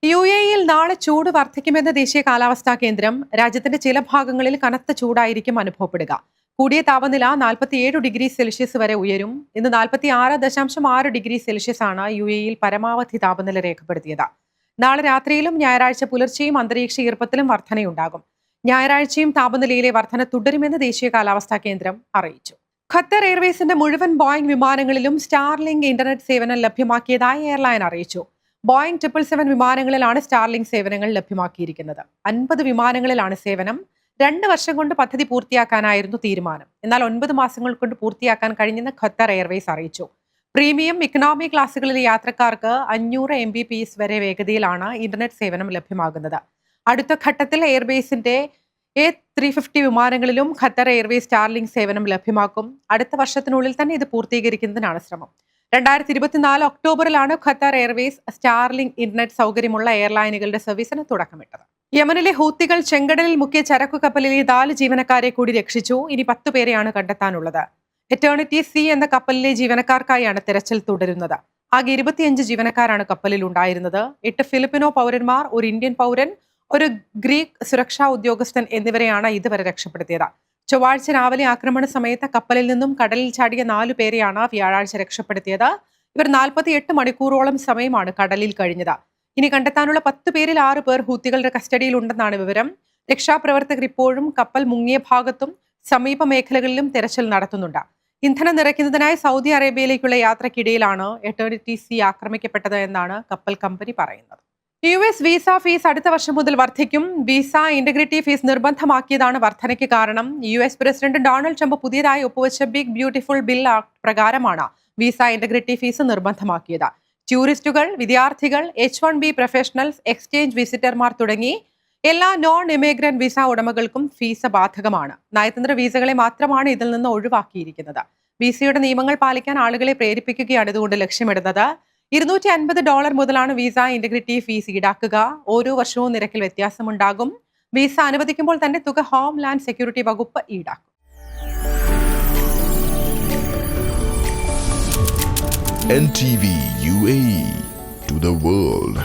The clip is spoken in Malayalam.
UAE-യിൽ നാളെ ചൂട് വർദ്ധിക്കുമെന്ന് ദേശീയ കാലാവസ്ഥാ കേന്ദ്രം. രാജ്യത്തിന്റെ ചില ഭാഗങ്ങളിൽ കനത്ത ചൂടായിരിക്കും അനുഭവപ്പെടുക. കൂടിയ താപനില 47 ഡിഗ്രി സെൽഷ്യസ് വരെ ഉയരും. ഇന്ന് 46.6 ഡിഗ്രി സെൽഷ്യസ് ആണ് UAE-യിൽ പരമാവധി താപനില രേഖപ്പെടുത്തിയത്. നാളെ രാത്രിയിലും ഞായറാഴ്ച പുലർച്ചെയും അന്തരീക്ഷ ഈർപ്പത്തിലും വർധനയുണ്ടാകും. ഞായറാഴ്ചയും താപനിലയിലെ വർധന തുടരുമെന്ന് ദേശീയ കാലാവസ്ഥാ കേന്ദ്രം അറിയിച്ചു. ഖത്തർ എയർവേസിന്റെ മുഴുവൻ ബോയിംഗ് വിമാനങ്ങളിലും സ്റ്റാർലിങ്ക് ഇന്റർനെറ്റ് സേവനം ലഭ്യമാക്കിയതായി എയർലൈൻ അറിയിച്ചു. ബോയിംഗ് 777 വിമാനങ്ങളിലാണ് സ്റ്റാർലിങ്ക് സേവനങ്ങൾ ലഭ്യമാക്കിയിരിക്കുന്നത്. 50 വിമാനങ്ങളിലാണ് സേവനം. 2 വർഷം കൊണ്ട് പദ്ധതി പൂർത്തിയാക്കാനായിരുന്നു തീരുമാനം. എന്നാൽ 9 മാസങ്ങൾ കൊണ്ട് പൂർത്തിയാക്കാൻ കഴിഞ്ഞെന്ന് ഖത്തർ എയർവേസ് അറിയിച്ചു. പ്രീമിയം, ഇക്കണോമി ക്ലാസുകളിലെ യാത്രക്കാർക്ക് 500 Mbps വരെ വേഗതയിലാണ് ഇന്റർനെറ്റ് സേവനം ലഭ്യമാകുന്നത്. അടുത്ത ഘട്ടത്തിൽ എയർബേസിന്റെ A350 വിമാനങ്ങളിലും ഖത്തർ എയർവേസ് സ്റ്റാർലിങ്ക് സേവനം ലഭ്യമാക്കും. അടുത്ത വർഷത്തിനുള്ളിൽ തന്നെ ഇത് പൂർത്തീകരിക്കുന്നതിനാണ് ശ്രമം. 2024 ഒക്ടോബറിലാണ് ഖത്തർ എയർവേസ് സ്റ്റാർലിങ്ക് ഇന്റർനെറ്റ് സൗകര്യമുള്ള എയർലൈനുകളുടെ സർവീസിന് തുടക്കമിട്ടത്. യമനിലെ ഹൂത്തികൾ ചെങ്കടലിൽ മുക്കിയ ചരക്കു കപ്പലിലെ 4 ജീവനക്കാരെ കൂടി രക്ഷിച്ചു. ഇനി 10 പേരെയാണ് കണ്ടെത്താനുള്ളത്. എറ്റേണിറ്റി സി എന്ന കപ്പലിലെ ജീവനക്കാർക്കായാണ് തെരച്ചിൽ തുടരുന്നത്. ആകെ 25 ജീവനക്കാരാണ് കപ്പലിൽ ഉണ്ടായിരുന്നത്. 8 ഫിലിപ്പിനോ പൗരന്മാർ, ഒരു ഇന്ത്യൻ പൗരൻ, ഒരു ഗ്രീക്ക് സുരക്ഷാ ഉദ്യോഗസ്ഥൻ എന്നിവരെയാണ് ഇതുവരെ രക്ഷപ്പെടുത്തിയത്. ചൊവ്വാഴ്ച രാവിലെ ആക്രമണ സമയത്ത് കപ്പലിൽ നിന്നും കടലിൽ ചാടിയ 4 പേരെയാണ് വ്യാഴാഴ്ച രക്ഷപ്പെടുത്തിയത്. ഇവർ 48 മണിക്കൂറോളം സമയമാണ് കടലിൽ കഴിഞ്ഞത്. ഇനി കണ്ടെത്താനുള്ള 10 പേരിൽ 6 പേർ ഹൂത്തികളുടെ കസ്റ്റഡിയിലുണ്ടെന്നാണ് വിവരം. രക്ഷാപ്രവർത്തകർ ഇപ്പോഴും കപ്പൽ മുങ്ങിയ ഭാഗത്തും സമീപ മേഖലകളിലും തെരച്ചിൽ നടത്തുന്നുണ്ട്. ഇന്ധനം നിറയ്ക്കുന്നതിനായി സൗദി അറേബ്യയിലേക്കുള്ള യാത്രക്കിടയിലാണ് എറ്റേണിറ്റി സി ആക്രമിക്കപ്പെട്ടത് എന്നാണ് കപ്പൽ കമ്പനി പറയുന്നത്. US വിസ ഫീസ് അടുത്ത വർഷം മുതൽ വർദ്ധിക്കും. വിസ ഇന്റഗ്രിറ്റി ഫീസ് നിർബന്ധമാക്കിയതാണ് വർധനയ്ക്ക് കാരണം. US പ്രസിഡന്റ് ഡൊണാൾഡ് ട്രംപ് പുതിയതായി ഒപ്പുവെച്ച ബിഗ് ബ്യൂട്ടിഫുൾ ബിൽ ആക്ട് പ്രകാരമാണ് വിസ ഇന്റഗ്രിറ്റി ഫീസ് നിർബന്ധമാക്കിയത്. ടൂറിസ്റ്റുകൾ, വിദ്യാർത്ഥികൾ, H1B പ്രൊഫഷണൽസ്, എക്സ്ചേഞ്ച് വിസിറ്റർമാർ തുടങ്ങി എല്ലാ നോൺ ഇമിഗ്രന്റ് വിസ ഉടമകൾക്കും ഫീസ് ബാധകമാണ്. നയതന്ത്ര വിസകളെ മാത്രമാണ് ഇതിൽ നിന്ന് ഒഴിവാക്കിയിരിക്കുന്നത്. വിസയുടെ നിയമങ്ങൾ പാലിക്കാൻ ആളുകളെ പ്രേരിപ്പിക്കുകയാണ് ഇതുകൊണ്ട് ലക്ഷ്യമിടുന്നത്. $250 മുതലാണ് വിസ ഇന്റഗ്രിറ്റി ഫീസ് ഈടാക്കുക. ഓരോ വർഷവും നിരക്കിൽ വ്യത്യാസമുണ്ടാകും. വിസ അനുവദിക്കുമ്പോൾ തന്നെ തുക ഹോംലാൻഡ് സെക്യൂരിറ്റി വകുപ്പ് ഈടാക്കും. NTV UAE to the world.